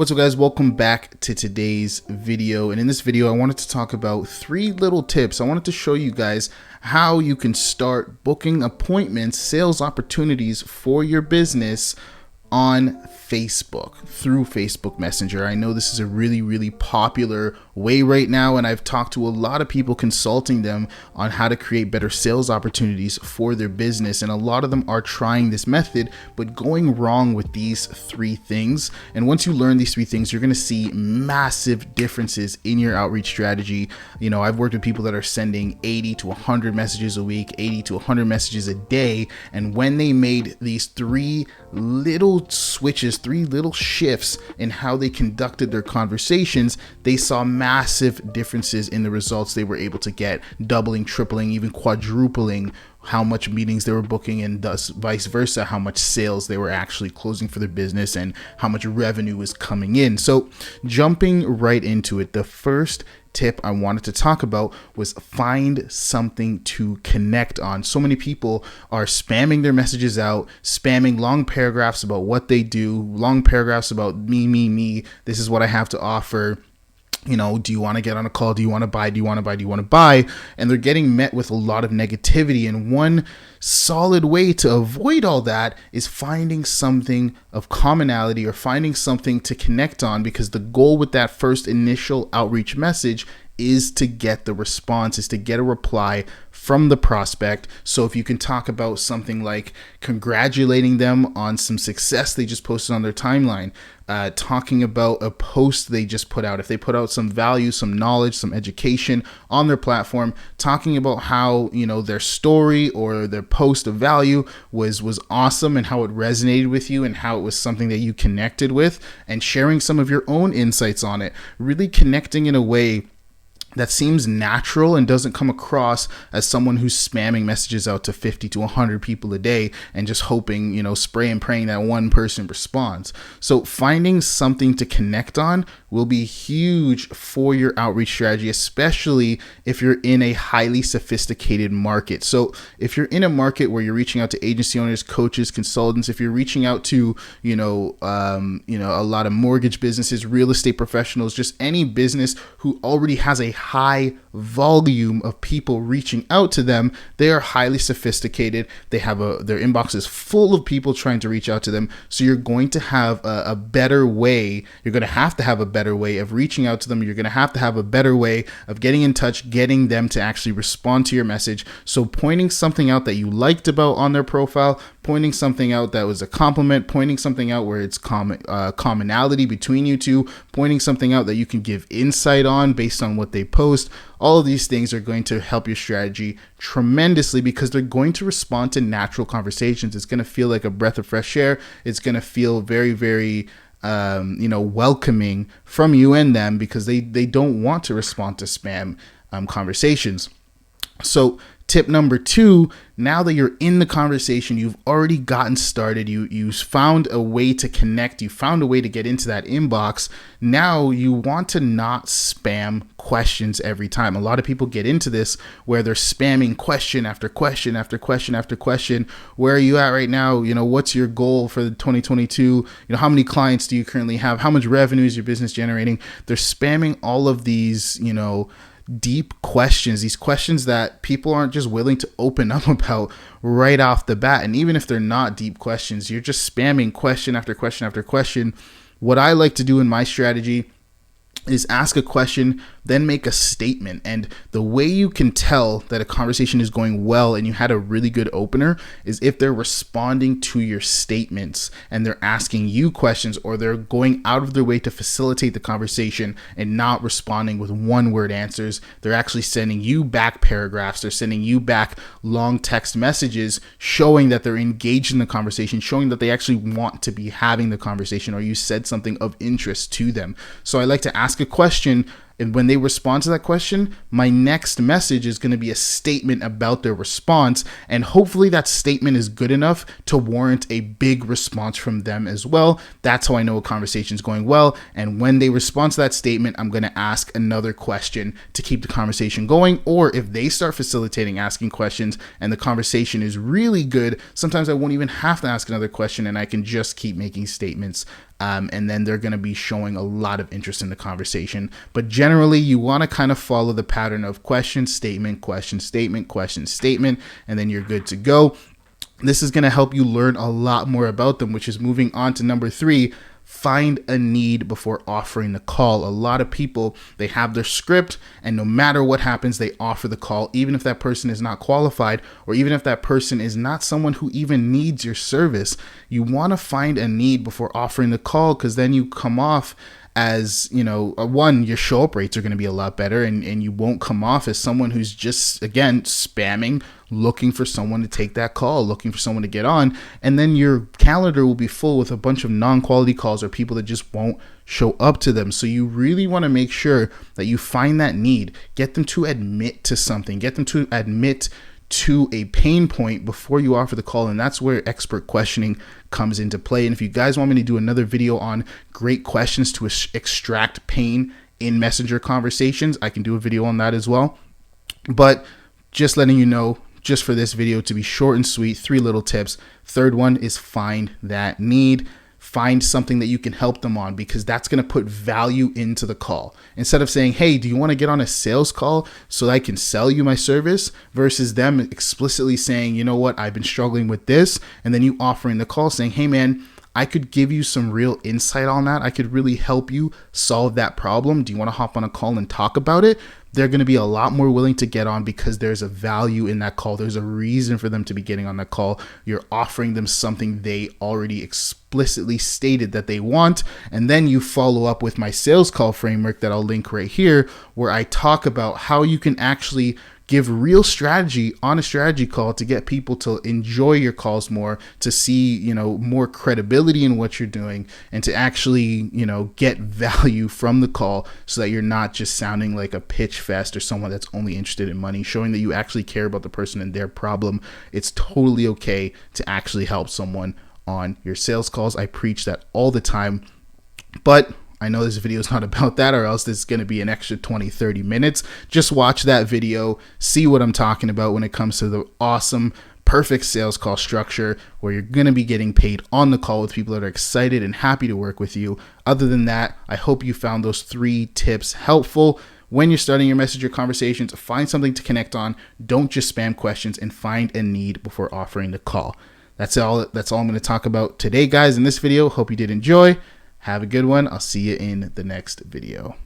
What's up, guys? Welcome back to today's video. And in this video, I wanted to talk about 3 little tips. I wanted to show you guys how you can start booking appointments, sales opportunities for your business on Facebook through Facebook Messenger. I know this is a really popular way right now, and I've talked to a lot of people consulting them on how to create better sales opportunities for their business, and a lot of them are trying this method but going wrong with these 3 things. And once you learn these 3 things, you're going to see massive differences in your outreach strategy. You know, I've worked with people that are sending 80 to 100 messages a week, 80 to 100 messages a day, and when they made these 3 little switches, 3 little shifts in how they conducted their conversations, they saw massive differences in the results they were able to get, doubling, tripling, even quadrupling how much meetings they were booking, and thus vice versa, how much sales they were actually closing for their business and how much revenue was coming in. So jumping right into it, the first tip I wanted to talk about was find something to connect on. So many people are spamming their messages out, spamming long paragraphs about what they do, long paragraphs about me, this is what I have to offer. You know, do you want to get on a call? Do you want to buy? Do you want to buy? Do you want to buy? And they're getting met with a lot of negativity. And one solid way to avoid all that is finding something of commonality or finding something to connect on, because the goal with that first initial outreach message is to get the response, is to get a reply from the prospect. So if you can talk about something like congratulating them on some success they just posted on their timeline, talking about a post they just put out, if they put out some value, some knowledge, some education on their platform, talking about how, you know, their story or their post of value was awesome and how it resonated with you and how it was something that you connected with, and sharing some of your own insights on it, really connecting in a way that seems natural and doesn't come across as someone who's spamming messages out to 50 to 100 people a day and just hoping, you know, spray and praying that one person responds. So finding something to connect on will be huge for your outreach strategy, especially if you're in a highly sophisticated market. So if you're in a market where you're reaching out to agency owners, coaches, consultants, if you're reaching out to, a lot of mortgage businesses, real estate professionals, just any business who already has a high volume of people reaching out to them, they are highly sophisticated. They have their inbox is full of people trying to reach out to them. So you're going to have a better way. You're going to have a better way of reaching out to them. You're going to have a better way of getting in touch, getting them to actually respond to your message. So pointing something out that you liked about on their profile, pointing something out that was a compliment, pointing something out where it's commonality between you two, pointing something out that you can give insight on based on what they post. All of these things are going to help your strategy tremendously, because they're going to respond to natural conversations. It's going to feel like a breath of fresh air. It's going to feel very welcoming from you and them, because they don't want to respond to spam conversations. So tip number 2, now that you're in the conversation, you've already gotten started, you found a way to connect, you found a way to get into that inbox. Now you want to not spam questions every time. A lot of people get into this where they're spamming question after question after question after question. Where are you at right now? You know, what's your goal for the 2022? You know, how many clients do you currently have? How much revenue is your business generating? They're spamming all of these, deep questions, these questions that people aren't just willing to open up about right off the bat. And even if they're not deep questions, you're just spamming question after question after question. What I like to do in my strategy is ask a question, then make a statement. And the way you can tell that a conversation is going well and you had a really good opener is if they're responding to your statements and they're asking you questions, or they're going out of their way to facilitate the conversation and not responding with one-word answers. They're actually sending you back paragraphs. They're sending you back long text messages showing that they're engaged in the conversation, showing that they actually want to be having the conversation, or you said something of interest to them. So I like to ask a question And when they respond to that question, my next message is going to be a statement about their response. And hopefully that statement is good enough to warrant a big response from them as well. That's how I know a conversation is going well. And when they respond to that statement, I'm going to ask another question to keep the conversation going. Or if they start facilitating asking questions and the conversation is really good, sometimes I won't even have to ask another question and I can just keep making statements. And then they're going to be showing a lot of interest in the conversation. But generally, you want to kind of follow the pattern of question, statement, question, statement, question, statement, and then you're good to go. This is going to help you learn a lot more about them, which is moving on to number 3. Find a need before offering the call. A lot of people, they have their script, and no matter what happens, they offer the call, even if that person is not qualified, or even if that person is not someone who even needs your service. You want to find a need before offering the call, because then you come off as, one, your show up rates are going to be a lot better, and you won't come off as someone who's just, again, spamming, looking for someone to take that call, looking for someone to get on. And then your calendar will be full with a bunch of non-quality calls or people that just won't show up to them. So you really want to make sure that you find that need, get them to admit to something, get them to admit to a pain point before you offer the call. And that's where expert questioning comes into play. And if you guys want me to do another video on great questions to extract pain in messenger conversations, I can do a video on that as well. But just letting you know, just for this video to be short and sweet, 3 little tips. Third one is find that need. Find something that you can help them on, because that's going to put value into the call. Instead of saying, hey, do you want to get on a sales call so that I can sell you my service, versus them explicitly saying, you know what, I've been struggling with this. And then you offering the call saying, hey man, I could give you some real insight on that. I could really help you solve that problem. Do you want to hop on a call and talk about it? They're going to be a lot more willing to get on, because there's a value in that call. There's a reason for them to be getting on that call. You're offering them something they already explicitly stated that they want. And then you follow up with my sales call framework that I'll link right here, where I talk about how you can actually give real strategy on a strategy call to get people to enjoy your calls more, to see, more credibility in what you're doing, and to actually, get value from the call, so that you're not just sounding like a pitch fest or someone that's only interested in money, showing that you actually care about the person and their problem. It's totally okay to actually help someone on your sales calls. I preach that all the time, but I know this video is not about that, or else this is going to be an extra 20-30 minutes. Just watch that video, see what I'm talking about when it comes to the awesome, perfect sales call structure, where you're going to be getting paid on the call with people that are excited and happy to work with you. Other than that, I hope you found those 3 tips helpful. When you're starting your messenger conversations, find something to connect on. Don't just spam questions, and find a need before offering the call. That's all I'm going to talk about today, guys, in this video. Hope you did enjoy. Have a good one. I'll see you in the next video.